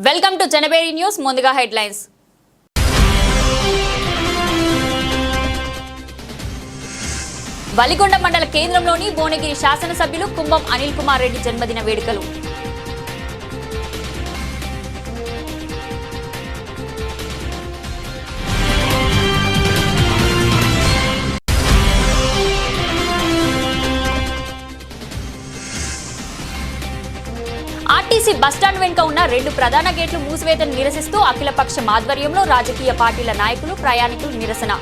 Welcome to Janaberi news. ముందుగా headlines. Valigonda మండల కేంద్రంలోని భువనగిరి శాసనసభ్యులు కుంభం అనిల్ కుమార్ రెడ్డి జన్మదిన వేడుకలు. ఆర్టీసీ బస్టాండ్ వెనుక ఉన్న 2 ప్రధాన గేట్లు మూసివేతను నిరసిస్తూ అఖిలపక్షం ఆధ్వర్యంలో రాజకీయ పార్టీల నాయకులు, ప్రయాణికులు నిరసన.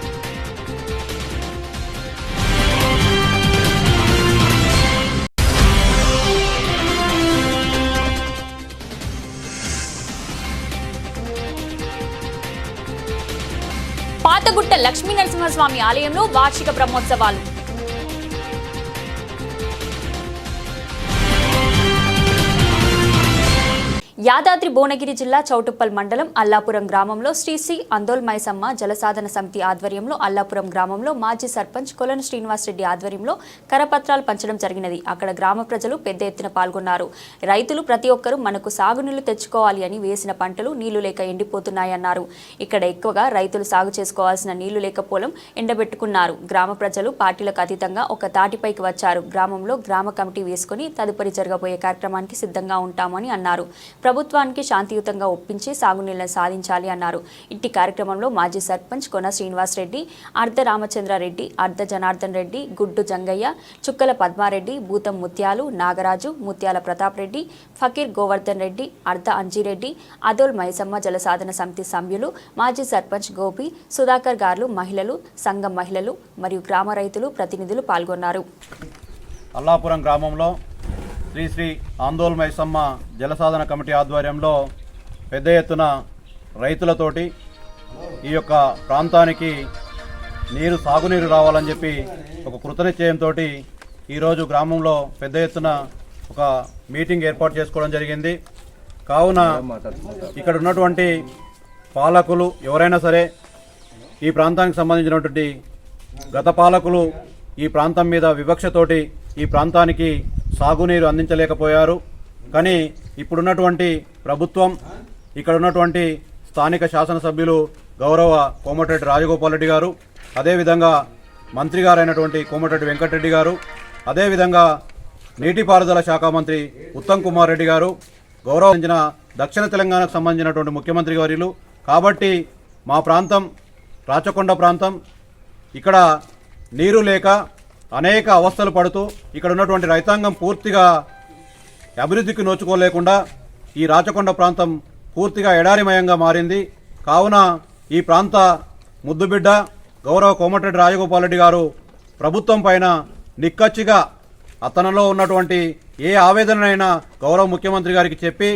పాతగుట్ట లక్ష్మీ నరసింహస్వామి ఆలయంలో వార్షిక బ్రహ్మోత్సవాలు. యాదాద్రి భువనగిరి జిల్లా చౌటుప్పల్ మండలం అల్లాపురం గ్రామంలో శ్రీ అందోల్ మైసమ్మ జలసాధన సమితి ఆధ్వర్యంలో అల్లాపురం గ్రామంలో మాజీ సర్పంచ్ కొలను శ్రీనివాసరెడ్డి ఆధ్వర్యంలో కరపత్రాలు పంచడం జరిగినది. అక్కడ గ్రామ ప్రజలు పెద్ద ఎత్తున పాల్గొన్నారు. రైతులు ప్రతి ఒక్కరూ మనకు సాగునీళ్లు తెచ్చుకోవాలి అని వేసిన పంటలు నీళ్లు లేక ఎండిపోతున్నాయన్నారు. ఇక్కడ ఎక్కువగా రైతులు సాగు చేసుకోవాల్సిన నీళ్లు లేకపోవడం ఎండబెట్టుకున్నారు. గ్రామ ప్రజలు పార్టీలకు అతీతంగా ఒక తాటిపైకి వచ్చారు. గ్రామంలో గ్రామ కమిటీ వేసుకుని తదుపరి జరగబోయే కార్యక్రమానికి సిద్ధంగా ఉంటామని అన్నారు. ప్రభుత్వానికి శాంతియుతంగా ఒప్పించి సాగునీళ్లను సాధించాలి అన్నారు. ఇంటి కార్యక్రమంలో మాజీ సర్పంచ్ కొన శ్రీనివాసరెడ్డి, అర్ధ రామచంద్రారెడ్డి, అర్ధ జనార్దన్ రెడ్డి, గుడ్డు జంగయ్య, చుక్కల పద్మారెడ్డి, భూతం ముత్యాలు, నాగరాజు, ముత్యాల ప్రతాప్ రెడ్డి, ఫకీర్ గోవర్ధన్ రెడ్డి, అర్ధ అంజిరెడ్డి, అదోల్ మైసమ్మ జలసాధన సమితి సభ్యులు, మాజీ సర్పంచ్ గోపి, సుధాకర్ గారు, మహిళలు, సంఘం మహిళలు మరియు గ్రామ రైతులు ప్రతినిధులు పాల్గొన్నారు. అల్లాపురం గ్రామంలో శ్రీ ఆందోళన మైసమ్మ జలసాధన కమిటీ ఆధ్వర్యంలో పెద్ద ఎత్తున రైతులతోటి ఈ యొక్క ప్రాంతానికి సాగునీరు రావాలని చెప్పి ఒక కృతనిశ్చయంతో ఈరోజు గ్రామంలో పెద్ద ఎత్తున ఒక మీటింగ్ ఏర్పాటు చేసుకోవడం జరిగింది. కావున ఇక్కడ ఉన్నటువంటి పాలకులు ఎవరైనా సరే ఈ ప్రాంతానికి సంబంధించినటువంటి గత పాలకులు ఈ ప్రాంతం మీద వివక్షతోటి ఈ ప్రాంతానికి సాగునీరు అందించలేకపోయారు. కానీ ఇప్పుడున్నటువంటి ప్రభుత్వం, ఇక్కడ ఉన్నటువంటి స్థానిక శాసనసభ్యులు గౌరవ కోమటిరెడ్డి రాజగోపాల్ రెడ్డి గారు, అదేవిధంగా మంత్రి గారైనటువంటి కోమటిరెడ్డి వెంకటరెడ్డి గారు, అదేవిధంగా నీటిపారుదల శాఖ మంత్రి ఉత్తమ్ కుమార్ రెడ్డి గారు, గౌరవించిన దక్షిణ తెలంగాణకు సంబంధించినటువంటి ముఖ్యమంత్రి వర్యులు. కాబట్టి మా ప్రాంతం రాచకొండ ప్రాంతం, ఇక్కడ నీరు లేక అనేక అవస్థలు పడుతూ ఇక్కడ ఉన్నటువంటి రైతాంగం పూర్తిగా అభివృద్ధికి నోచుకోలేకుండా ఈ రాచకొండ ప్రాంతం పూర్తిగా ఎడారిమయంగా మారింది. కావున ఈ ప్రాంత ముద్దుబిడ్డ గౌరవ కోమటిరెడ్డి రాజగోపాల్ రెడ్డి గారు ప్రభుత్వం పైన నిక్కచ్చిగా అతనిలో ఉన్నటువంటి ఏ ఆవేదనైనా గౌరవ ముఖ్యమంత్రి గారికి చెప్పి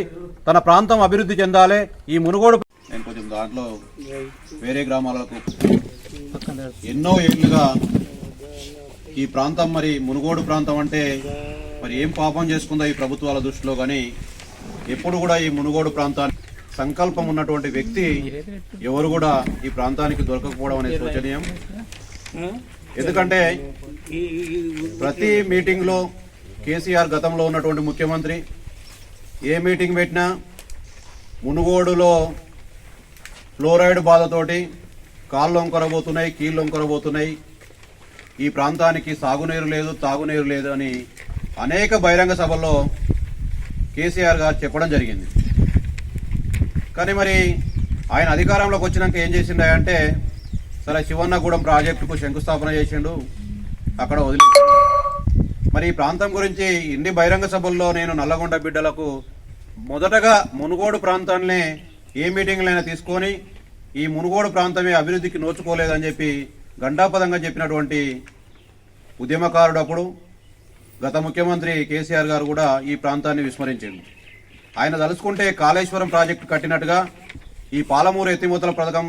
తన ప్రాంతం అభివృద్ధి చెందాలి. ఈ మునుగోడు నేను కొంచెం దాంట్లో వేరే గ్రామాలకు ఎన్నో ఏళ్లుగా ఈ ప్రాంతం మరి మునుగోడు ప్రాంతం అంటే మరి ఏం పాపం చేసుకుందో ఈ ప్రభుత్వాల దృష్టిలో, కానీ ఎప్పుడు కూడా ఈ మునుగోడు ప్రాంతానికి సంకల్పం ఉన్నటువంటి వ్యక్తి ఎవరు కూడా ఈ ప్రాంతానికి దొరకకపోవడం అనేది శోచనీయం. ఎందుకంటే ప్రతి మీటింగ్లో కేసీఆర్ గతంలో ఉన్నటువంటి ముఖ్యమంత్రి ఏ మీటింగ్ పెట్టినా మునుగోడులో ఫ్లోరైడ్ బాధతోటి కాళ్ళు వంకరబోతున్నాయి, కీళ్ళు వంకరబోతున్నాయి, ఈ ప్రాంతానికి సాగునీరు లేదు, తాగునీరు లేదు అని అనేక బహిరంగ సభల్లో కేసీఆర్ గారు చెప్పడం జరిగింది. కానీ మరి ఆయన అధికారంలోకి వచ్చినాక ఏం చేసిండే సరే శివన్నగూడెం ప్రాజెక్టుకు శంకుస్థాపన చేసిండు, అక్కడ వదిలేసిండు. మరి ఈ ప్రాంతం గురించి ఇన్ని బహిరంగ సభల్లో నేను నల్లగొండ బిడ్డలకు మొదటగా మునుగోడు ప్రాంతాన్నే ఏ మీటింగ్లైనా తీసుకొని ఈ మునుగోడు ప్రాంతమే అభివృద్ధికి నోచుకోలేదని చెప్పి గండాపదంగా చెప్పినటువంటి ఉద్యమకారుడు అప్పుడు గత ముఖ్యమంత్రి కేసీఆర్ గారు కూడా ఈ ప్రాంతాన్ని విస్మరించింది. ఆయన తలుచుకుంటే కాళేశ్వరం ప్రాజెక్టు కట్టినట్టుగా ఈ పాలమూరు ఎత్తిమూతల పథకం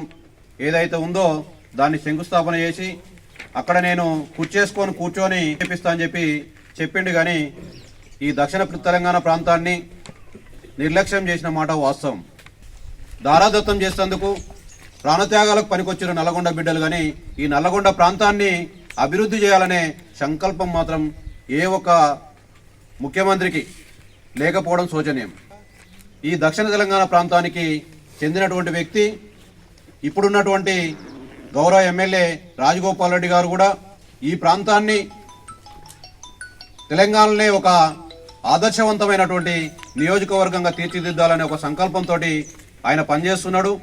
ఏదైతే ఉందో దాన్ని శంకుస్థాపన చేసి అక్కడ నేను కూర్చొని చేపిస్తా అని చెప్పి చెప్పిండు. కానీ ఈ దక్షిణ తెలంగాణ ప్రాంతాన్ని నిర్లక్ష్యం చేసిన మాట వాస్తవం. దారాదత్తం చేసేందుకు ప్రాణత్యాగాలకు పనికొచ్చిన నల్లగొండ బిడ్డలు, కానీ ఈ నల్లగొండ ప్రాంతాన్ని అభివృద్ధి చేయాలనే సంకల్పం మాత్రం ఏ ఒక్క ముఖ్యమంత్రికి లేకపోవడం శోచనీయం. ఈ దక్షిణ తెలంగాణ ప్రాంతానికి చెందినటువంటి వ్యక్తి. ఇప్పుడున్నటువంటి గౌరవ ఎమ్మెల్యే రాజగోపాల్ రెడ్డి గారు కూడా ఈ ప్రాంతాన్ని తెలంగాణలోనే ఒక ఆదర్శవంతమైనటువంటి నియోజకవర్గంగా తీర్చిదిద్దాలనే ఒక సంకల్పంతో ఆయన పనిచేస్తున్నాడు.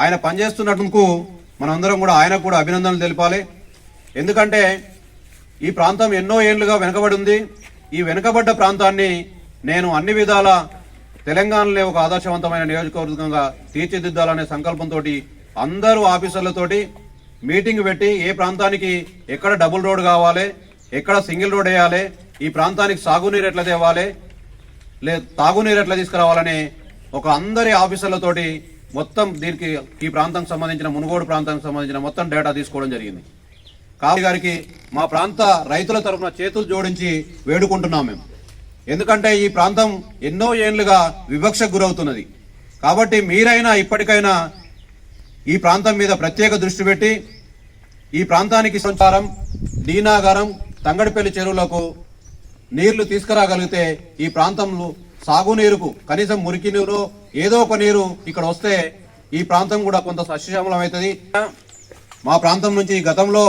ఆయన పనిచేస్తున్నందుకు మనందరం కూడా ఆయనకు కూడా అభినందనలు తెలిపాలి. ఎందుకంటే ఈ ప్రాంతం ఎన్నో ఏళ్లుగా వెనుకబడి ఉంది. ఈ వెనుకబడ్డ ప్రాంతాన్ని నేను అన్ని విధాల తెలంగాణలో ఒక ఆదర్శవంతమైన నియోజకవర్గంగా తీర్చిదిద్దాలనే సంకల్పంతో అందరూ ఆఫీసర్లతోటి మీటింగ్ పెట్టి ఏ ప్రాంతానికి ఎక్కడ డబుల్ రోడ్ కావాలి, ఎక్కడ సింగిల్ రోడ్ వేయాలి, ఈ ప్రాంతానికి సాగునీరు ఎట్లా తేవాలి, తాగునీరు ఎట్లా తీసుకురావాలని ఒక అందరి ఆఫీసర్లతోటి మొత్తం దీనికి ఈ ప్రాంతానికి సంబంధించిన మునుగోడు ప్రాంతానికి సంబంధించిన మొత్తం డేటా తీసుకోవడం జరిగింది. కాళీ గారికి మా ప్రాంత రైతుల తరఫున చేతులు జోడించి వేడుకుంటున్నాం మేము. ఎందుకంటే ఈ ప్రాంతం ఎన్నో ఏళ్లుగా వివక్షకు గురవుతున్నది. కాబట్టి మీరైనా ఇప్పటికైనా ఈ ప్రాంతం మీద ప్రత్యేక దృష్టి పెట్టి ఈ ప్రాంతానికి సంచారం డీనాగారం తంగడిపల్లి చెరువులకు నీళ్లు తీసుకురాగలిగితే ఈ ప్రాంతంలో సాగునీరుకు కనీసం మురికి నీరు ఏదో ఒక నీరు ఇక్కడ వస్తే ఈ ప్రాంతం కూడా కొంత సస్యశ్యామలం అవుతుంది. మా ప్రాంతం నుంచి గతంలో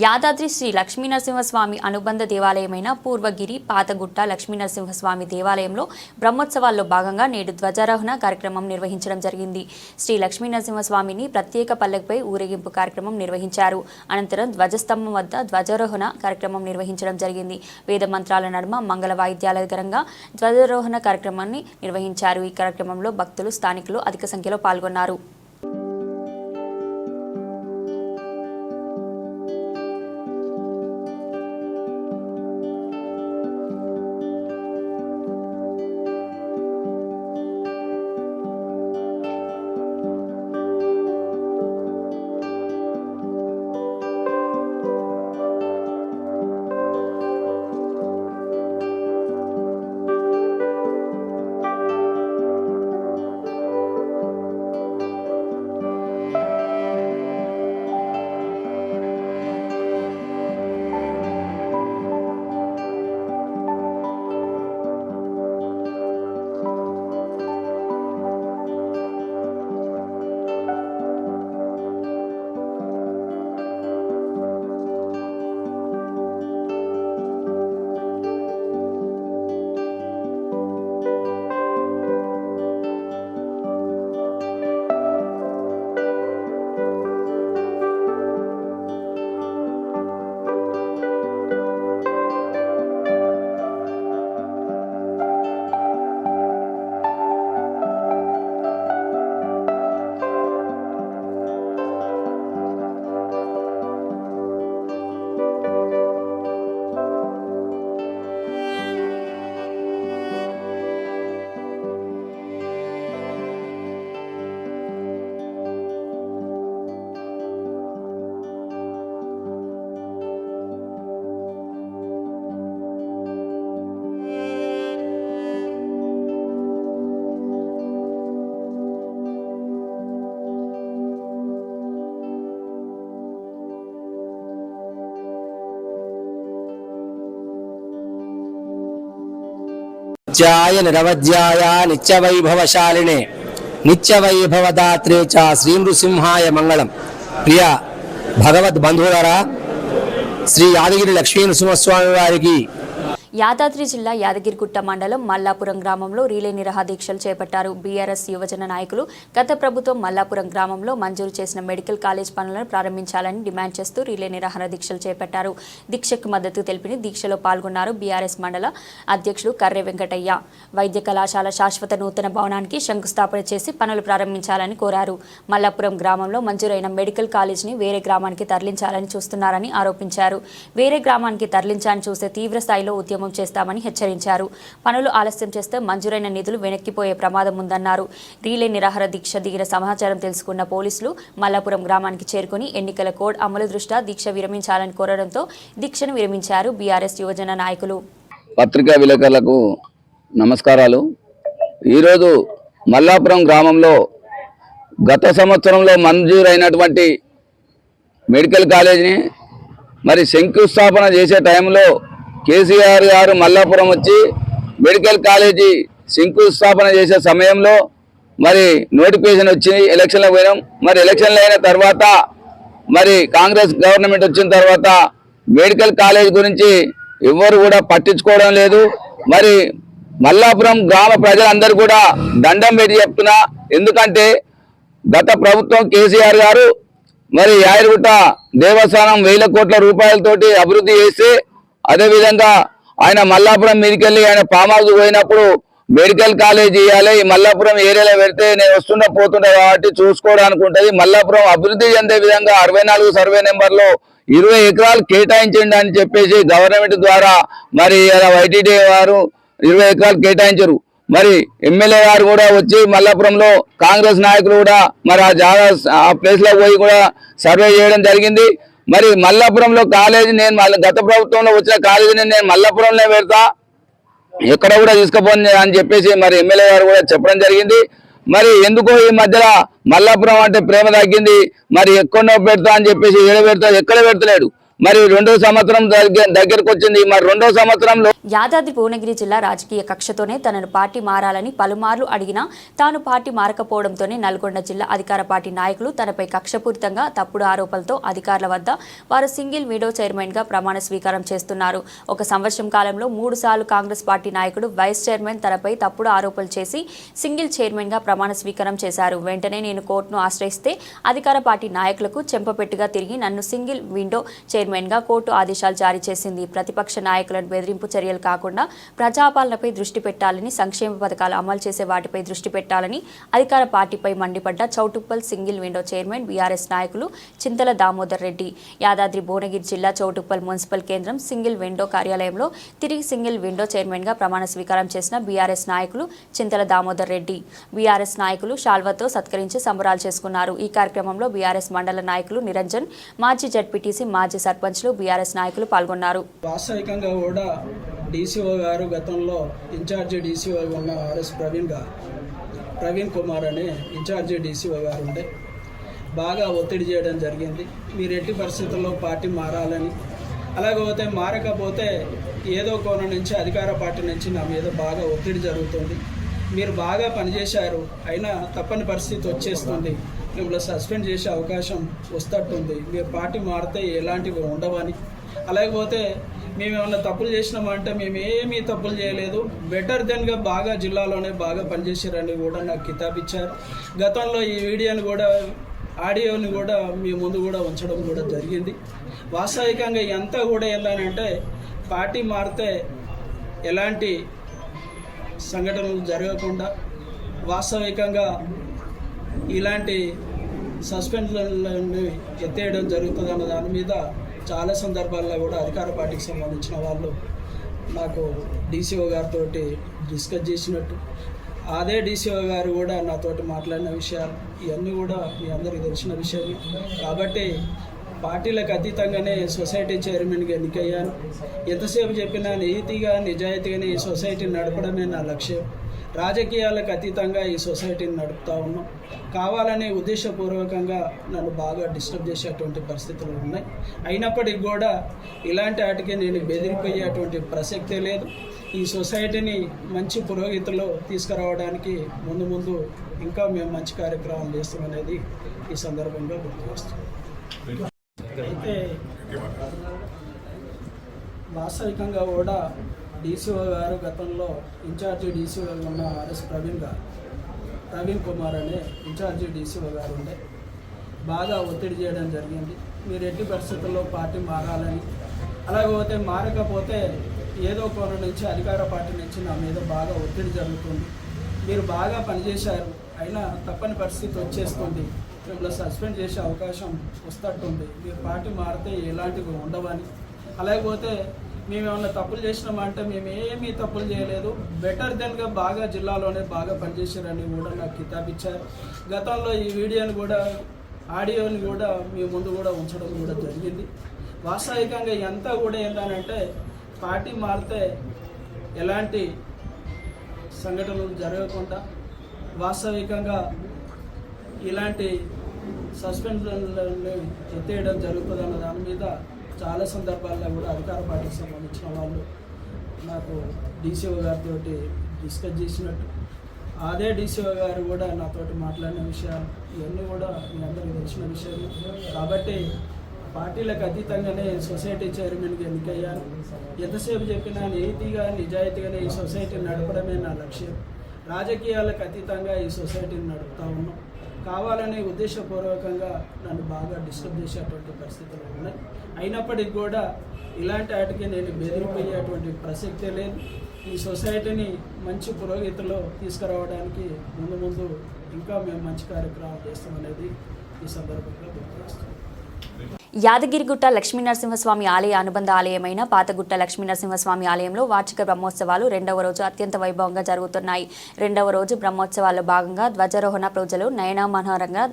యాదాద్రి శ్రీ లక్ష్మీనరసింహస్వామి అనుబంధ దేవాలయమైన పూర్వగిరి పాతగుట్ట లక్ష్మీనరసింహస్వామి దేవాలయంలో బ్రహ్మోత్సవాల్లో భాగంగా నేడు ధ్వజారోహణ కార్యక్రమం నిర్వహించడం జరిగింది. శ్రీ లక్ష్మీనరసింహస్వామిని ప్రత్యేక పల్లకిపై ఊరేగింపు కార్యక్రమం నిర్వహించారు. అనంతరం ధ్వజస్తంభం వద్ద ధ్వజారోహణ కార్యక్రమం నిర్వహించడం జరిగింది. వేద మంత్రాల నడుమ మంగళ వాయిద్యాలకరంగా ధ్వజారోహణ కార్యక్రమాన్ని నిర్వహించారు. ఈ కార్యక్రమంలో భక్తులు స్థానికులు అధిక సంఖ్యలో పాల్గొన్నారు. నిత్యాయ నిరవధ్యాయ నిత్యవైభవశాలినే నిత్యవైభవదాత్రే చ శ్రీ నృసింహాయ మంగళం. ప్రియ భగవద్ బంధువులారా, శ్రీ యాదగిరి లక్ష్మీ నృసింహస్వామి వారికి యాదాద్రి జిల్లా యాదగిరిగుట్ట మండలం మల్లాపురం గ్రామంలో రీలే నిరాహార దీక్షలు చేపట్టారు. బీఆర్ఎస్ యువజన నాయకులు గత ప్రభుత్వం మల్లాపురం గ్రామంలో మంజూరు చేసిన మెడికల్ కాలేజ్ పనులను ప్రారంభించాలని డిమాండ్ చేస్తూ రీలే నిరాహార దీక్షలు చేపట్టారు. దీక్షకు మద్దతు తెలిపి దీక్షలో పాల్గొన్నారు బీఆర్ఎస్ మండల అధ్యక్షుడు కర్రె వెంకటయ్య. వైద్య కళాశాల శాశ్వత నూతన భవనానికి శంకుస్థాపన చేసి పనులు ప్రారంభించాలని కోరారు. మల్లాపురం గ్రామంలో మంజూరైన మెడికల్ కాలేజీని వేరే గ్రామానికి తరలించాలని చూస్తున్నారని ఆరోపించారు. వేరే గ్రామానికి తరలించాలని చూసే తీవ్ర స్థాయిలో ఉద్యమం చేస్తామని హెచ్చరించారు. పనులు ఆలస్యం చేస్తే మంజూరైన నిధులు వెనక్కిపోయే ప్రమాదం ఉందన్నారు. రీలే నిరాహార దీక్ష దిగిన సమాచారం తెలుసుకున్న పోలీసులు మల్లాపురం గ్రామానికి చేరుకుని ఎన్నికల కోడ్ అమలు దృష్ట్యా దీక్ష విరమించాలని కోరడంతో దీక్షను విరమించారు బీఆర్ఎస్ యువజన నాయకులు. పత్రికా విలేకరులకు నమస్కారాలు. ఈరోజు మల్లాపురం గ్రామంలో గత సంవత్సరంలో మంజూరైనటువంటి మెడికల్ కాలేజీని మరి శంకుస్థాపన చేసే టైంలో కేసీఆర్ గారు మల్లాపురం వచ్చి మెడికల్ కాలేజీ శంకుస్థాపన చేసే సమయంలో మరి నోటిఫికేషన్ వచ్చి ఎలక్షన్లకు పోయినాం. మరి ఎలక్షన్లు అయిన తర్వాత మరి కాంగ్రెస్ గవర్నమెంట్ వచ్చిన తర్వాత మెడికల్ కాలేజ్ గురించి ఎవరు కూడా పట్టించుకోవడం లేదు. మరి మల్లాపురం గ్రామ ప్రజలందరూ కూడా దండం పెట్టి చెప్తున్నా. ఎందుకంటే గత ప్రభుత్వం కేసీఆర్ గారు మరి యాయరుగుట్ట దేవస్థానం 1000 కోట్ల రూపాయలతోటి అభివృద్ధి చేసి, అదేవిధంగా ఆయన మల్లాపురం మీదకెళ్ళి ఆయన ఫామ్ హౌస్ పోయినప్పుడు మెడికల్ కాలేజ్ ఇవ్వాలి, మల్లాపురం ఏరియాలో పెడితే నేను వస్తున్నా పోతున్నా కాబట్టి చూసుకోవడానికి ఉంటుంది, మల్లాపురం అభివృద్ధి చెందే విధంగా 64 సర్వే నెంబర్లో 20 ఎకరాలు కేటాయించండి అని చెప్పేసి గవర్నమెంట్ ద్వారా మరి వైటీడీ వారు 20 ఎకరాలు కేటాయించారు. మరి ఎమ్మెల్యే గారు కూడా వచ్చి మల్లాపురంలో కాంగ్రెస్ నాయకులు కూడా మరి ఆ ప్లేస్ లో పోయి కూడా సర్వే చేయడం జరిగింది. మరి మల్లాపురంలో కాలేజీ నేను గత ప్రభుత్వంలో వచ్చిన కాలేజీని నేను మల్లాపురంలో పెడతా, ఎక్కడ కూడా తీసుకుపోని అని చెప్పేసి మరి ఎమ్మెల్యే గారు కూడా చెప్పడం జరిగింది. మరి ఎందుకో ఈ మధ్యలో మల్లాపురం అంటే ప్రేమ తగ్గింది, మరి ఎక్కడో పెడతా అని చెప్పేసి ఎక్కడ పెడతలేడు. మరి 2వ సంవత్సరం దగ్గరకు వచ్చింది. మరి 2వ సంవత్సరంలో యాదాద్రి భువనగిరి జిల్లా రాజకీయ కక్షతోనే తనను పార్టీ మారాలని పలుమార్లు అడిగినా తాను పార్టీ మారకపోవడంతోనే నల్గొండ జిల్లా అధికార పార్టీ నాయకులు తనపై కక్షపూరితంగా తప్పుడు ఆరోపణలతో అధికారుల వద్ద వారు సింగిల్ విండో చైర్మన్ గా ప్రమాణ స్వీకారం చేస్తున్నారు. 1 సంవత్సరం కాలంలో 3 సార్లు కాంగ్రెస్ పార్టీ నాయకుడు వైస్ చైర్మన్ తనపై తప్పుడు ఆరోపణలు చేసి సింగిల్ చైర్మన్ గా ప్రమాణ స్వీకారం చేశారు. వెంటనే నేను కోర్టును ఆశ్రయిస్తే అధికార పార్టీ నాయకులకు చెంపపెట్టుగా తిరిగి నన్ను సింగిల్ విండో చైర్మన్ గా కోర్టు ఆదేశాలు జారీ చేసింది. ప్రతిపక్ష నాయకులను బెదిరింపు చర్యలు కాకుండా ప్రజాపాలనపై దృష్టి పెట్టాలని, సంక్షేమ పథకాలు అమలు చేసే వాటిపై దృష్టి పెట్టాలని అధికార పార్టీపై మండిపడ్డ Choutuppal single window chairman BRS నాయకులు చింతల దామోదర్ రెడ్డి యాదాద్రి భువనగిరి జిల్లా చౌటుప్పల్ మున్సిపల్ కేంద్రం సింగిల్ విండో కార్యాలయంలో తిరిగి సింగిల్ విండో చైర్మన్ గా ప్రమాణ స్వీకారం చేసిన బీఆర్ఎస్ నాయకులు చింతల దామోదర్ రెడ్డి బీఆర్ఎస్ నాయకులు షాల్వాతో సత్కరించి సంబరాలు చేసుకున్నారు. ఈ కార్యక్రమంలో బీఆర్ఎస్ మండల నాయకులు నిరంజన్, మాజీ జడ్పీటీసీ, మాజీ సర్పంచ్లు, బీఆర్ఎస్ నాయకులు పాల్గొన్నారు. వాస్తవికంగా కూడా డీసీఓ గారు గతంలో ఇన్ఛార్జి డీసీఓ ఉన్న ఆర్ఎస్ ప్రవీణ్ కుమార్ అనే ఇన్ఛార్జి డీసీఓ గారు ఉండే బాగా ఒత్తిడి చేయడం జరిగింది. మీరు ఎట్టి పరిస్థితుల్లో పార్టీ మారాలని, అలాగపోతే మారకపోతే ఏదో కోణం నుంచి అధికార పార్టీ నుంచి నా మీద బాగా ఒత్తిడి జరుగుతుంది, మీరు బాగా పనిచేశారు అయినా తప్పని పరిస్థితి వచ్చేస్తుంది, మిమ్మల్ని సస్పెండ్ చేసే అవకాశం వస్తట్టుంది, మీరు పార్టీ మారితే ఎలాంటివి ఉండవని, అలాగపోతే మేము ఏమైనా తప్పులు చేసినామంటే మేము ఏమీ తప్పులు చేయలేదు, బెటర్ దెన్గా బాగా జిల్లాలోనే బాగా పనిచేశారని కూడా నాకు కితాబ్ ఇచ్చారు. గతంలో ఈ వీడియోని కూడా ఆడియోని కూడా మీ ముందు కూడా ఉంచడం కూడా జరిగింది. వాస్తవికంగా ఎంత కూడా ఏంటంటే పార్టీ మారితే ఎలాంటి సంఘటనలు జరగకుండా వాస్తవికంగా ఇలాంటి సస్పెన్షన్లను ఎత్తేయడం జరుగుతుంది అన్న దాని మీద చాలా సందర్భాల్లో కూడా అధికార పార్టీకి సంబంధించిన వాళ్ళు నాకు డీసీఓ గారితో డిస్కస్ చేసినట్టు, అదే డీసీఓ గారు కూడా నాతోటి మాట్లాడిన విషయాలు ఇవన్నీ కూడా మీ అందరికీ తెలిసిన విషయమే. కాబట్టి పార్టీలకు అతీతంగానే సొసైటీ చైర్మన్గా ఎన్నికయ్యాను. ఎంతసేపు చెప్పినా నీతిగా నిజాయితీగానే ఈ సొసైటీని నడపడమే నా లక్ష్యం. రాజకీయాలకు అతీతంగా ఈ సొసైటీని నడుపుతూ ఉన్నాం. కావాలనే ఉద్దేశపూర్వకంగా నన్ను బాగా డిస్టర్బ్ చేసేటువంటి పరిస్థితులు ఉన్నాయి. అయినప్పటికీ కూడా ఇలాంటి వాటికి నేను బెదిరిపోయేటువంటి ప్రసక్తే లేదు. ఈ సొసైటీని మంచి పురోగతిలో తీసుకురావడానికి ముందు ఇంకా మేము మంచి కార్యక్రమాలు చేస్తామనేది ఈ సందర్భంగా గుర్తు చేస్తాం. అయితే వాస్తవికంగా కూడా డీసీఓ గారు గతంలో ఇన్ఛార్జి డీసీఓ ఉన్న ఆర్ఎస్ ప్రవీణ్ కుమార్ అనే ఇన్ఛార్జి డీసీఓ గారు ఉండే బాగా ఒత్తిడి చేయడం జరిగింది. మీరు ఎట్టి పరిస్థితుల్లో పార్టీ మారాలని, అలాగపోతే మారకపోతే ఏదో కోణం నుంచి అధికార పార్టీ నుంచి నా మీద బాగా ఒత్తిడి జరుగుతుంది, మీరు బాగా పనిచేశారు అయినా తప్పని పరిస్థితి వచ్చేస్తుంది, మిమ్మల్ని సస్పెండ్ చేసే అవకాశం వస్తట్టుంది, మీరు పార్టీ మారితే ఎలాంటివి ఉండవని, అలాగపోతే మేము ఏమన్నా తప్పులు చేసినామంటే మేము ఏమీ తప్పులు చేయలేదు, బెటర్ దెన్గా బాగా జిల్లాలోనే బాగా పనిచేశారని కూడా నాకు కితాబ్ ఇచ్చారు. గతంలో ఈ వీడియోని కూడా ఆడియోని కూడా మీ ముందు కూడా ఉంచడం కూడా జరిగింది. వాస్తవికంగా ఎంత కూడా ఏంటంటే పార్టీ మారితే ఎలాంటి సంఘటనలు జరగకుండా వాస్తవికంగా ఇలాంటి సస్పెన్షన్లను ఎత్తేయడం జరుగుతుందన్న దాని మీద చాలా సందర్భాల్లో కూడా అధికార పార్టీకి సంబంధించిన వాళ్ళు నాకు డీసీఓ గారితో డిస్కస్ చేసినట్టు అదే డీసీఓ గారు కూడా నాతోటి మాట్లాడిన విషయాలు ఇవన్నీ కూడా మీ అందరికీ తెలిసిన విషయాలు. కాబట్టి పార్టీలకు అతీతంగానే సొసైటీ చైర్మన్గా ఎన్నికయ్యాను. ఎంతసేపు చెప్పినా నీతిగా నిజాయితీగానే ఈ సొసైటీని నడపడమే నా లక్ష్యం. రాజకీయాలకు అతీతంగా ఈ సొసైటీని నడుపుతూ ఉన్నాం. కావాలనే ఉద్దేశపూర్వకంగా నన్ను బాగా డిస్టర్బ్ చేసేటువంటి పరిస్థితులు ఉన్నాయి. అయినప్పటికీ కూడా ఇలాంటి వాటికి నేను బెదిరిపోయేటువంటి ప్రసక్తే లేదు. ఈ సొసైటీని మంచి పురోగతిలో తీసుకురావడానికి ముందు ఇంకా మేము మంచి కార్యక్రమాలు చేస్తామనేది ఈ సందర్భంగా గుర్తుచేస్తున్నాం. యాదగిరిగుట్ట లక్ష్మీనరసింహస్వామి ఆలయ అనుబంధ ఆలయమైన పాతగుట్ట లక్ష్మీనరసింహస్వామి ఆలయంలో వార్షిక బ్రహ్మోత్సవాలు 2వ రోజు అత్యంత వైభవంగా జరుగుతున్నాయి. 2వ రోజు బ్రహ్మోత్సవాల్లో భాగంగా ధ్వజారోహణ పూజలు నయన మనోహరంగా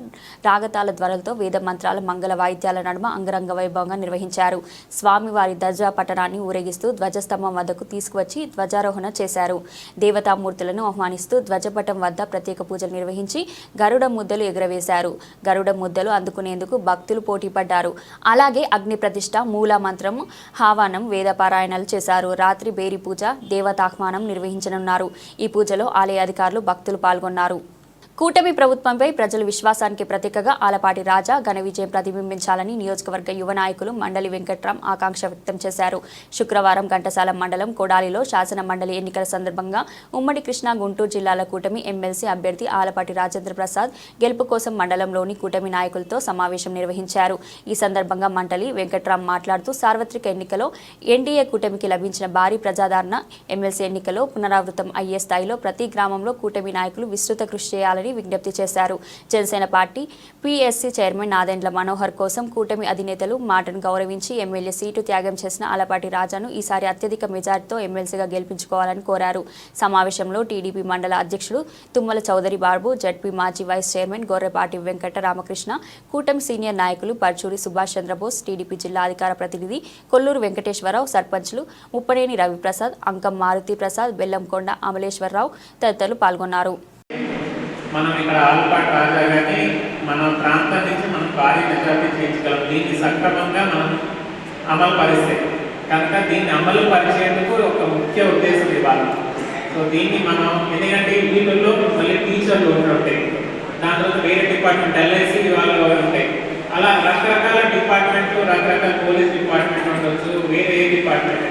రాగతాల ధ్వనులతో వేద మంత్రాల మంగళ వాయిద్యాల నడుమ అంగరంగ వైభవంగా నిర్వహించారు. స్వామివారి ధ్వజ పట్టణాన్ని ఊరేగిస్తూ ధ్వజస్తంభం వద్దకు తీసుకువచ్చి ధ్వజారోహణ చేశారు. దేవతామూర్తులను ఆహ్వానిస్తూ ధ్వజపటం వద్ద ప్రత్యేక పూజలు నిర్వహించి గరుడ ముద్దలు ఎగురవేశారు. గరుడ ముద్దలు అందుకునేందుకు భక్తులు పోటీపడ్డారు. అలాగే అగ్ని ప్రతిష్ఠ, మూల మంత్రము, హావానం, వేద పారాయణాలు చేశారు. రాత్రి బేరి పూజ, దేవతాహ్వానం నిర్వహించనున్నారు. ఈ పూజలో ఆలయ అధికారులు, భక్తులు పాల్గొన్నారు. కూటమి ప్రభుత్వంపై ప్రజల విశ్వాసానికి ప్రతీకగా ఆలపాటి రాజా ఘన విజయం ప్రతిబింబించాలని నియోజకవర్గ యువ నాయకులు మండలి వెంకట్రామ్ ఆకాంక్ష వ్యక్తం చేశారు. శుక్రవారం ఘంటసాల మండలం కొడాలిలో శాసన మండలి ఎన్నికల సందర్భంగా ఉమ్మడి కృష్ణా, గుంటూరు జిల్లాల కూటమి ఎమ్మెల్సీ అభ్యర్థి ఆలపాటి రాజేంద్ర ప్రసాద్ గెలుపు కోసం మండలంలోని కూటమి నాయకులతో సమావేశం నిర్వహించారు. ఈ సందర్భంగా మండలి వెంకట్రామ్ మాట్లాడుతూ సార్వత్రిక ఎన్నికలో ఎన్డీఏ కూటమికి లభించిన భారీ ప్రజాదరణ ఎమ్మెల్సీ ఎన్నికల్లో పునరావృతం అయ్యే స్థాయిలో ప్రతి గ్రామంలో కూటమి నాయకులు విస్తృత కృషి చేయాలని విజ్ఞప్తి చేశారు. Janasena party PSC chairman Nadendla Manohar కోసం కూటమి అధినేతలు మాటను గౌరవించి ఎమ్మెల్యే సీటు త్యాగం చేసిన ఆలపాటి రాజాను ఈసారి అత్యధిక మెజార్టీతో ఎమ్మెల్సీగా గెలిపించుకోవాలని కోరారు. సమావేశంలో టీడీపీ మండల అధ్యక్షుడు తుమ్మల చౌదరి బాబు, జడ్పీ మాజీ వైస్ చైర్మన్ గొర్రెపాటి వెంకట రామకృష్ణ, కూటమి సీనియర్ నాయకులు పర్చూరి సుభాష్ చంద్రబోస్, టీడీపీ జిల్లా అధికార ప్రతినిధి కొల్లూరు వెంకటేశ్వరరావు, సర్పంచ్లు ముప్పనేని రవిప్రసాద్, అంకం మారుతి ప్రసాద్, బెల్లంకొండ అమలేశ్వరరావు తదితరులు పాల్గొన్నారు. మనం ఇక్కడ ఆలపాటి రాజా గారిని మన ప్రాంతం నుంచి మనం భారీ మెజార్టీ చేయించగలం. దీన్ని సక్రమంగా మనం అమలు పరిస్తే కనుక దీన్ని అమలు పరిచేందుకు ఒక ముఖ్య ఉద్దేశం ఇవ్వాలి. సో దీన్ని మనం ఎందుకంటే వీళ్ళల్లో మళ్ళీ టీచర్లు ఉంటాయి, దాని తర్వాత వేరే డిపార్ట్మెంట్ ఎల్ఐసి వాళ్ళు ఉంటాయి, అలా రకరకాల డిపార్ట్మెంట్లు, రకరకాల పోలీస్ డిపార్ట్మెంట్ ఉండొచ్చు, వేరే ఏ డిపార్ట్మెంట్,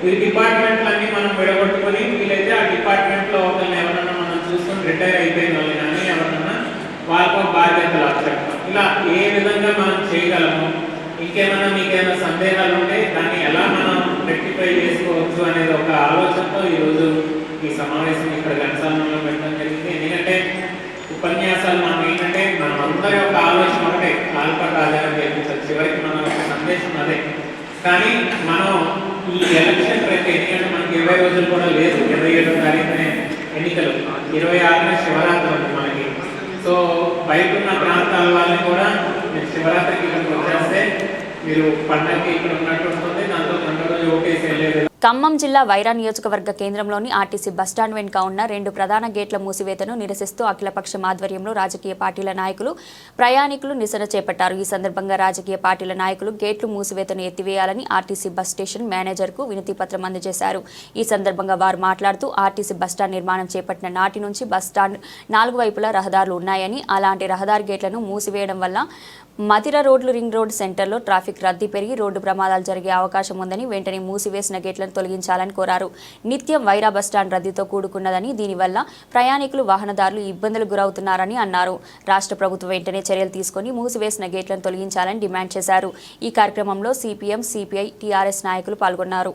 ఈ డిపార్ట్మెంట్లన్నీ మనం విడగొట్టుకొని వీలైతే ఆ డిపార్ట్మెంట్లో ఒకరిని ఎవరన్నా మనం చూసుకొని రిటైర్ అయిపోయిన వాళ్ళు కానీ ఎవరన్నా వాళ్ళకు బాధ్యతలు అప్పచెప్తాం. ఇలా ఏ విధంగా మనం చేయగలము, ఇంకేమైనా మీకేమైనా సందేహాలు ఉంటే దాన్ని ఎలా మనం రెక్టిఫై చేసుకోవచ్చు అనేది ఒక ఆలోచనతో ఈరోజు ఈ సమావేశం ఇక్కడ ఘంటసాలలో పెట్టడం జరిగింది. ఎందుకంటే ఉపన్యాసాలు మనం ఏంటంటే మనం అందరి ఒక ఆలోచన ఒకటే, ఆలపాటి రాజాని చేయించాలి, చివరికి మన ఒక సందేశం అదే. కానీ మనం ఈ ఎలక్షన్ ప్రతి ఎందుకంటే మనకి 20 రోజులు కూడా లేదు, 27వ తారీఖునే ఎన్నికలు, 26న శివరాత్రి ఉంది మనకి. సో బయట ఉన్న ప్రాంతాల వాళ్ళని కూడా శివరాత్రికి ఇక్కడికి వచ్చేస్తే మీరు పండగకి ఇక్కడ ఉన్నట్టు ఉంటుంది, దాంతో గంట రోజు ఓటేసి వెళ్ళేది. ఖమ్మం జిల్లా వైరా నియోజకవర్గ కేంద్రంలోని ఆర్టీసీ బస్టాండ్ వెనుక ఉన్న 2 ప్రధాన గేట్ల మూసివేతను నిరసిస్తూ అఖిలపక్షం ఆధ్వర్యంలో రాజకీయ పార్టీల నాయకులు, ప్రయాణికులు నిరసన చేపట్టారు. ఈ సందర్భంగా రాజకీయ పార్టీల నాయకులు గేట్లు మూసివేతను ఎత్తివేయాలని ఆర్టీసీ బస్ స్టేషన్ మేనేజర్కు వినతి పత్రం అందజేశారు. ఈ సందర్భంగా వారు మాట్లాడుతూ ఆర్టీసీ బస్టాండ్ నిర్మాణం చేపట్టిన నాటి నుంచి బస్టాండ్ 4 వైపులా రహదారులు ఉన్నాయని, అలాంటి రహదారి గేట్లను మూసివేయడం వల్ల మధిర రోడ్లు, రింగ్ రోడ్ సెంటర్లో ట్రాఫిక్ రద్దీ పెరిగి రోడ్డు ప్రమాదాలు జరిగే అవకాశం ఉందని, వెంటనే మూసివేసిన గేట్లను తొలగించాలని కోరారు. నిత్యం వైరా బస్టాండ్ రద్దీతో కూడుకున్నదని, దీనివల్ల ప్రయాణికులు, వాహనదారులు ఇబ్బందులు గురవుతున్నారని అన్నారు. రాష్ట్ర ప్రభుత్వం వెంటనే చర్యలు తీసుకుని మూసివేసిన గేట్లను తొలగించాలని డిమాండ్ చేశారు. ఈ కార్యక్రమంలో సిపిఎం, సిపిఐ, టీఆర్ఎస్ నాయకులు పాల్గొన్నారు.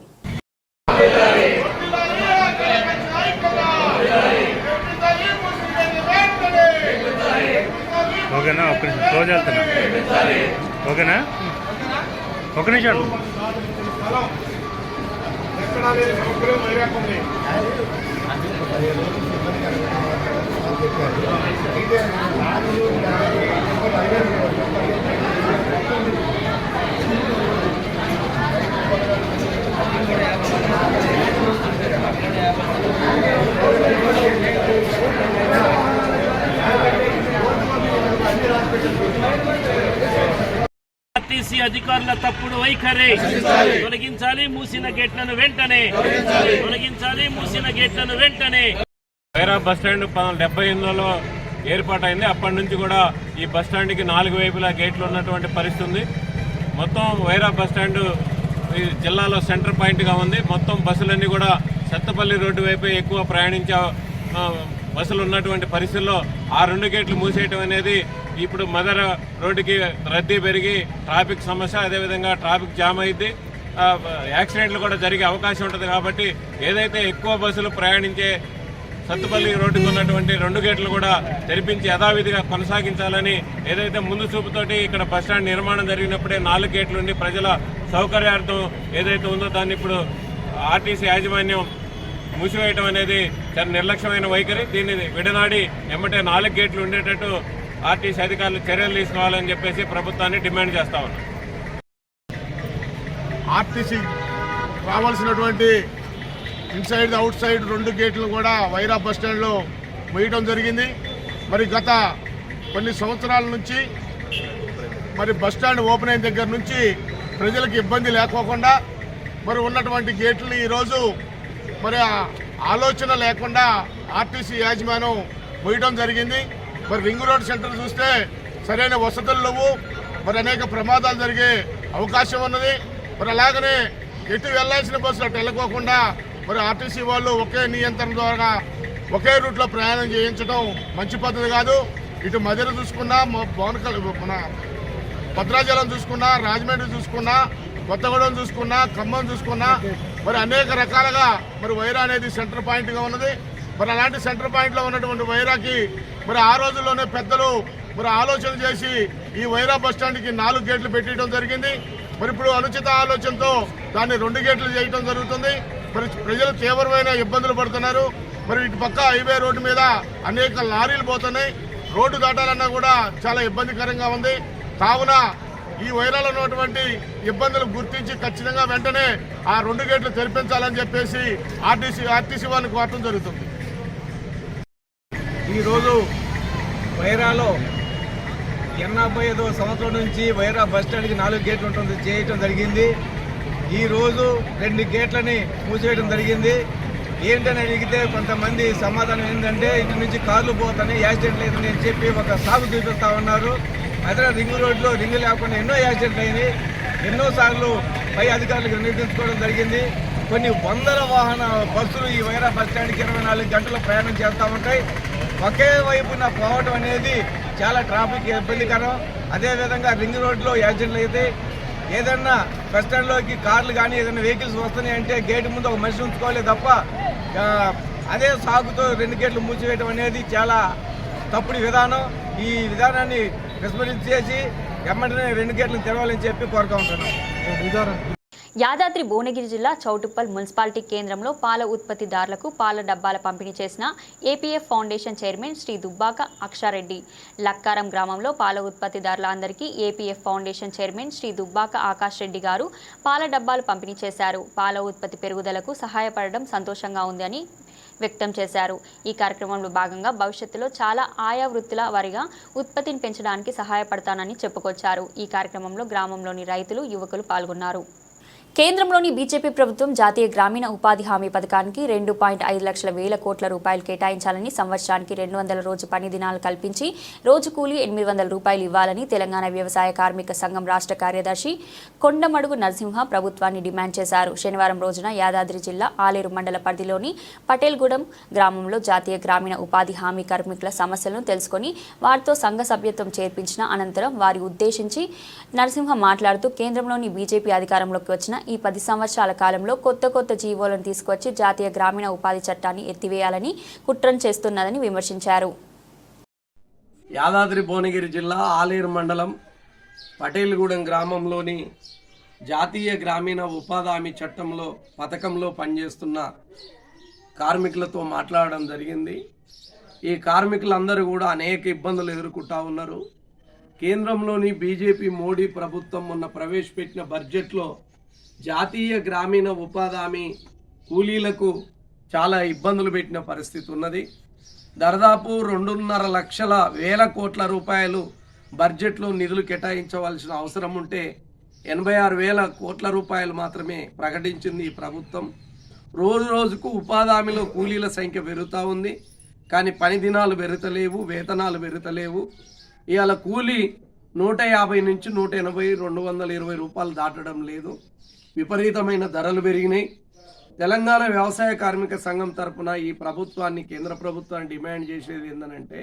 ఓకేనా, ఒక్క నిమిషం క్లోజ్ వెళ్తున్నా. ఓకేనా, ఒక నిమిషం. ఆర్టీసీ అధికారుల తప్పుడు వైఖరి తొలగించాలి, మూసిన గేట్లను వెంటనే తొలగించాలి, మూసిన గేట్లను వెంటనే. వైరా బస్టాండ్ 1978లో ఏర్పాటైంది. అప్పటి నుంచి కూడా ఈ బస్టాండ్కి 4 వైపులా గేట్లు ఉన్నటువంటి పరిస్థితి ఉంది. మొత్తం వైరా బస్టాండ్ ఈ జిల్లాలో సెంటర్ పాయింట్గా ఉంది. మొత్తం బస్సులన్నీ కూడా సత్తపల్లి రోడ్డు వైపే ఎక్కువ ప్రయాణించే బస్సులు ఉన్నటువంటి పరిస్థితుల్లో ఆ 2 గేట్లు మూసేయటం అనేది ఇప్పుడు మదర్ రోడ్డుకి రద్దీ పెరిగి ట్రాఫిక్ సమస్య, అదేవిధంగా ట్రాఫిక్ జామ్ అయింది, యాక్సిడెంట్లు కూడా జరిగే అవకాశం ఉంటుంది. కాబట్టి ఏదైతే ఎక్కువ బస్సులు ప్రయాణించే సత్తుపల్లి రోడ్డుకు ఉన్నటువంటి 2 గేట్లు కూడా తెరిపించి యథావిధిగా కొనసాగించాలని ఏదైతే ముందు చూపుతోటి ఇక్కడ బస్టాండ్ నిర్మాణం జరిగినప్పుడే 4 గేట్లు ఉండి ప్రజల సౌకర్యార్థం ఏదైతే ఉందో దాన్ని ఇప్పుడు ఆర్టీసీ యాజమాన్యం మూసివేయటం అనేది చాలా నిర్లక్ష్యమైన వైఖరి. దీన్ని విడనాడి ఎమ్మటే 4 గేట్లు ఉండేటట్టు ఆర్టీసీ అధికారులు చర్యలు తీసుకోవాలని చెప్పేసి ప్రభుత్వాన్ని డిమాండ్ చేస్తా ఉన్నాం. ఆర్టీసీ రావాల్సినటువంటి ఇన్సైడ్ అవుట్ సైడ్ 2 గేట్లు కూడా వైరా బస్టాండ్లో వేయడం జరిగింది. మరి గత కొన్ని సంవత్సరాల నుంచి మరి బస్టాండ్ ఓపెన్ అయిన దగ్గర నుంచి ప్రజలకు ఇబ్బంది లేకోకుండా మరి ఉన్నటువంటి గేట్లు ఈరోజు మరి ఆలోచన లేకుండా ఆర్టీసీ యాజమాన్యం వేయడం జరిగింది. మరి రింగ్ రోడ్ సెంటర్ చూస్తే సరైన వసతులు లేవు, మరి అనేక ప్రమాదాలు జరిగే అవకాశం ఉన్నది. మరి అలాగనే ఎటు వెళ్లాల్సిన బస్సులు అటు వెళ్ళకోకుండా మరి ఆర్టీసీ వాళ్ళు ఒకే నియంత్రణ ద్వారా ఒకే రూట్లో ప్రయాణం చేయించడం మంచి పద్ధతి కాదు. ఇటు మదిర చూసుకున్నా, మన భద్రాచలం చూసుకున్నా, రాజమండ్రి చూసుకున్నా, కొత్తగూడెం చూసుకున్నా, ఖమ్మం చూసుకున్నా మరి అనేక రకాలుగా మరి వైరా అనేది సెంటర్ పాయింట్గా ఉన్నది. మరి అలాంటి సెంటర్ పాయింట్లో ఉన్నటువంటి వైరాకి మరి ఆ రోజుల్లోనే పెద్దలు మరి ఆలోచన చేసి ఈ వైరా బస్టాండ్కి 4 గేట్లు పెట్టడం జరిగింది. మరి ఇప్పుడు అనుచిత ఆలోచనతో దాన్ని 2 గేట్లు చేయడం జరుగుతుంది. మరి ప్రజలు తీవ్రమైన ఇబ్బందులు పడుతున్నారు. మరి ఇటు పక్క హైవే రోడ్డు మీద అనేక లారీలు పోతున్నాయి. రోడ్డు దాటాలన్నా కూడా చాలా ఇబ్బందికరంగా ఉంది. కావున ఈ వైరాలో ఉన్నటువంటి ఇబ్బందులు గుర్తించి ఖచ్చితంగా వెంటనే ఆ 2 గేట్లు తెరిపించాలని చెప్పేసి ఆర్టీసీ వారిని కోరటం జరుగుతుంది. ఈరోజు వైరాలో 85వ సంవత్సరం నుంచి వైరా బస్టాండ్కి 4 గేట్లు ఉంటుంది చేయటం జరిగింది. ఈరోజు 2 గేట్లని మూసివేయడం జరిగింది. ఏంటని అడిగితే కొంతమంది సమాధానం ఏంటంటే ఇటు నుంచి కార్లు పోతాయి, యాక్సిడెంట్ లేదని అని చెప్పి ఒక సాగు చూపిస్తూ ఉన్నారు. అదే రింగ్ రోడ్లో రింగ్ లేకుండా ఎన్నో యాక్సిడెంట్లు అయినాయి. ఎన్నోసార్లు పై అధికారులకు నిర్దేశించుకోవడం జరిగింది. కొన్ని వందల వాహన బస్సులు ఈ వైరా బస్టాండ్కి 24 గంటలు ప్రయాణం చేస్తూ ఉంటాయి. ఒకే వైపున పోవడం అనేది చాలా ట్రాఫిక్ ఇబ్బందికరం. అదేవిధంగా రింగ్ రోడ్లో యాక్సిడెంట్లు అయితే ఏదన్నా బస్టాండ్లోకి కార్లు కానీ ఏదైనా వెహికల్స్ వస్తున్నాయి అంటే గేటు ముందు ఒక మనిషి ఉంచుకోవాలి తప్ప అదే సాగుతో 2 గేట్లు మూసివేయడం అనేది చాలా తప్పుడు విధానం. ఈ విధానాన్ని విస్మరించేసి ఎమ్మటనే 2 గేట్లను తెరవాలని చెప్పి కోరుకుంటున్నాం. యాదాద్రి భువనగిరి జిల్లా చౌటుప్పల్ మున్సిపాలిటీ కేంద్రంలో పాల ఉత్పత్తిదారులకు పాల డబ్బాల పంపిణీ చేసిన APF foundation chairman Shri Dubbaka Akshareddy. Lakkaram గ్రామంలో పాల ఉత్పత్తిదారుల అందరికీ APF foundation chairman Shri Dubbaka Akash Reddy గారు పాల డబ్బాలు పంపిణీ చేశారు. పాల ఉత్పత్తి పెరుగుదలకు సహాయపడడం సంతోషంగా ఉందని వ్యక్తం చేశారు. ఈ కార్యక్రమంలో భాగంగా భవిష్యత్తులో చాలా ఆయా వృత్తుల వారిగా ఉత్పత్తిని పెంచడానికి సహాయపడతానని చెప్పుకొచ్చారు. ఈ కార్యక్రమంలో గ్రామంలోని రైతులు, యువకులు పాల్గొన్నారు. కేంద్రంలోని బీజేపీ ప్రభుత్వం జాతీయ గ్రామీణ ఉపాధి హామీ పథకానికి 2.5 లక్షల కోట్ల రూపాయలు కేటాయించాలని, సంవత్సరానికి 200 రోజు పని దినాలు కల్పించి రోజు కూలీ 800 రూపాయలు ఇవ్వాలని తెలంగాణ వ్యవసాయ కార్మిక సంఘం రాష్ట్ర కార్యదర్శి కొండమడుగు నరసింహ ప్రభుత్వాన్ని డిమాండ్ చేశారు. శనివారం రోజున యాదాద్రి జిల్లా ఆలేరు మండల పరిధిలోని పటేల్గూడెం గ్రామంలో జాతీయ గ్రామీణ ఉపాధి హామీ కార్మికుల సమస్యలను తెలుసుకొని వారితో సంఘ సభ్యత్వం చేర్పించిన అనంతరం వారి ఉద్దేశించి నరసింహ మాట్లాడుతూ కేంద్రంలోని బీజేపీ అధికారంలోకి వచ్చిన ఈ 10 సంవత్సరాల కాలంలో కొత్త జీవోలను తీసుకొచ్చి జాతీయ గ్రామీణ ఉపాధి చట్టాన్ని ఎత్తివేయాలని కుట్రను చేస్తున్నదని విమర్శించారు. యాదాద్రి భువనగిరి జిల్లా ఆలేరు మండలం పటేల్గూడెం గ్రామంలోని జాతీయ గ్రామీణ ఉపాధి హామీ చట్టంలో పథకంలో పనిచేస్తున్న కార్మికులతో మాట్లాడడం జరిగింది. ఈ కార్మికులందరూ కూడా అనేక ఇబ్బందులు ఎదుర్కొంటా ఉన్నారు. కేంద్రంలోని బీజేపీ మోడీ ప్రభుత్వం మొన్న ప్రవేశపెట్టిన బడ్జెట్లో జాతీయ గ్రామీణ ఉపాధి హామీ కూలీలకు చాలా ఇబ్బందులు పెట్టిన పరిస్థితి ఉన్నది. దాదాపు 2.5 లక్షల కోట్ల రూపాయలు బడ్జెట్లో నిధులు కేటాయించవలసిన అవసరం ఉంటే 86,000 కోట్ల రూపాయలు మాత్రమే ప్రకటించింది ఈ ప్రభుత్వం. రోజు రోజుకు ఉపాధి హామీలో కూలీల సంఖ్య పెరుగుతూ ఉంది. కానీ పని దినాలు పెరుగుతలేవు, వేతనాలు పెరుగుతలేవు. ఇవాళ కూలీ 150 నుంచి 180, 220 రూపాయలు దాటడం లేదు. విపరీతమైన ధరలు పెరిగినాయి. తెలంగాణ వ్యవసాయ కార్మిక సంఘం తరఫున ఈ ప్రభుత్వాన్ని, కేంద్ర ప్రభుత్వాన్ని డిమాండ్ చేసేది ఏంటంటే,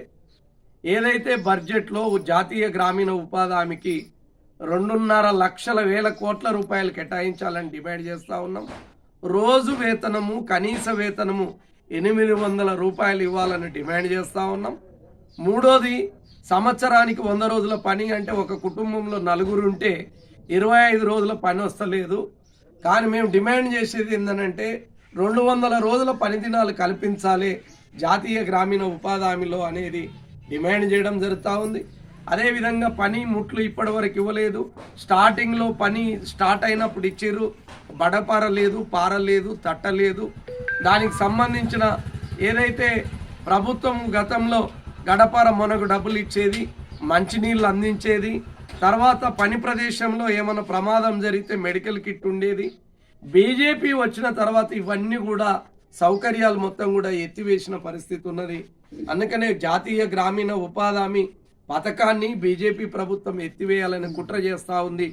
ఏదైతే బడ్జెట్లో జాతీయ గ్రామీణ ఉపాధి హామీకి 2.5 లక్షల వేల కోట్ల రూపాయలు కేటాయించాలని డిమాండ్ చేస్తూ ఉన్నాం. రోజు వేతనము, కనీస వేతనము 800 రూపాయలు ఇవ్వాలని డిమాండ్ చేస్తూ ఉన్నాం. మూడోది, సంవత్సరానికి 100 రోజుల పని అంటే ఒక కుటుంబంలో 4 ఉంటే 25 రోజుల పని వస్తలేదు. కానీ మేము డిమాండ్ చేసేది ఏంటంటే 200 రోజుల పని దినాలు కల్పించాలి జాతీయ గ్రామీణ ఉపాధి హామీలో అనేది డిమాండ్ చేయడం జరుగుతూ ఉంది. అదేవిధంగా పని ముట్లు ఇప్పటి వరకు ఇవ్వలేదు. స్టార్టింగ్లో పని స్టార్ట్ అయినప్పుడు ఇచ్చారు, బడపార లేదు, పార లేదు, తట్ట లేదు. దానికి సంబంధించిన ఏదైతే ప్రభుత్వం గతంలో గడపార మొనకు డబ్బులు ఇచ్చేది, మంచినీళ్ళు అందించేది, తర్వాత పని ప్రదేశంలో ఏమైనా ప్రమాదం జరిగితే మెడికల్ కిట్ ఉండేది. బీజేపీ వచ్చిన తర్వాత ఇవన్నీ కూడా సౌకర్యాలు మొత్తం కూడా ఎత్తివేసిన పరిస్థితి ఉన్నది. అందుకనే జాతీయ గ్రామీణ ఉపాధి హామీ పథకాన్ని బీజేపీ ప్రభుత్వం ఎత్తివేయాలని కుట్ర చేస్తూ ఉంది.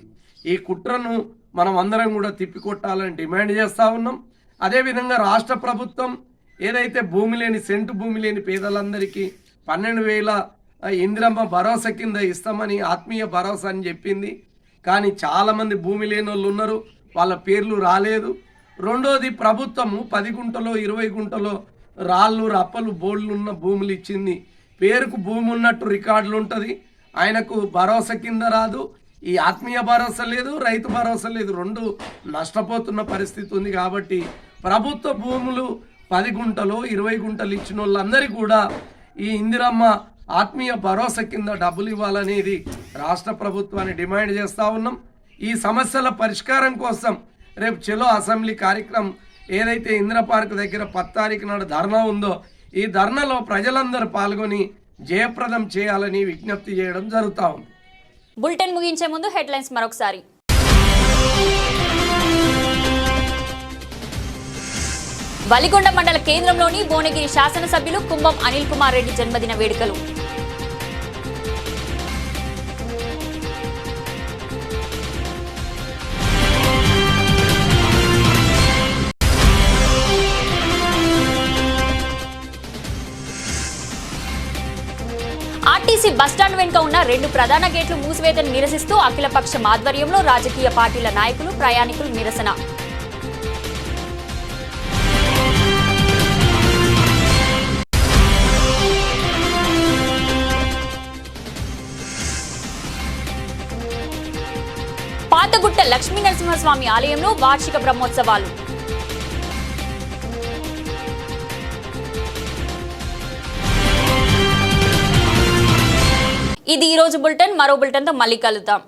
ఈ కుట్రను మనం అందరం కూడా తిప్పికొట్టాలని డిమాండ్ చేస్తూ ఉన్నాం. అదేవిధంగా రాష్ట్ర ప్రభుత్వం ఏదైతే భూమి లేని, సెంటు భూమి లేని పేదలందరికీ 12,000 ఇందిరమ్మ భరోసా కింద ఇస్తామని ఆత్మీయ భరోసా అని చెప్పింది. కానీ చాలామంది భూమి లేని వాళ్ళు ఉన్నారు, వాళ్ళ పేర్లు రాలేదు. రెండోది, ప్రభుత్వము 10 గుంటలో 20 గుంటలో రాళ్ళు, రప్పలు, బోళ్ళు ఉన్న భూములు ఇచ్చింది. పేరుకు భూమి ఉన్నట్టు రికార్డులు ఉంటుంది, ఆయనకు భరోసా కింద రాదు. ఈ ఆత్మీయ భరోసా లేదు, రైతు భరోసా లేదు, 2 నష్టపోతున్న పరిస్థితి ఉంది. కాబట్టి ప్రభుత్వ భూములు 10 గుంటలో 20 గుంటలు ఇచ్చిన వాళ్ళందరికీ కూడా ఈ ఇందిరమ్మ ఆత్మీయ భరోసా కింద డబ్బులు ఇవ్వాలనేది రాష్ట్ర ప్రభుత్వాన్ని డిమాండ్ చేస్తూ ఉన్నాం. ఈ సమస్యల పరిష్కారం కోసం రేపు చలో అసెంబ్లీ కార్యక్రమం ఏదైతే ఇందిరా పార్క్ దగ్గర 10 తారీఖు నాడు ధర్నా ఉందో, ఈ ధర్నాలో ప్రజలందరూ పాల్గొని జయప్రదం చేయాలని విజ్ఞప్తి చేయడం జరుగుతూ ఉంది. బులెటిన్ ముగించే ముందు హెడ్లైన్స్ మరొకసారి. వలిగొండ మండల కేంద్రంలోని భువనగిరి శాసనసభ్యులు కుంభం అనిల్ కుమార్ రెడ్డి జన్మదిన వేడుకలు. ఆర్టీసీ బస్టాండ్ వెనుక ఉన్న 2 ప్రధాన గేట్లు మూసివేతను నిరసిస్తూ అఖిలపక్షం ఆధ్వర్యంలో రాజకీయ పార్టీల నాయకులు, ప్రయాణికులు నిరసన. పాతగుట్ట లక్ష్మీ నరసింహస్వామి ఆలయంలో వార్షిక బ్రహ్మోత్సవాలు. ఇది ఈ రోజు బులెటిన్. మరో బులెటిన్తో మళ్ళీ కలుద్దాం.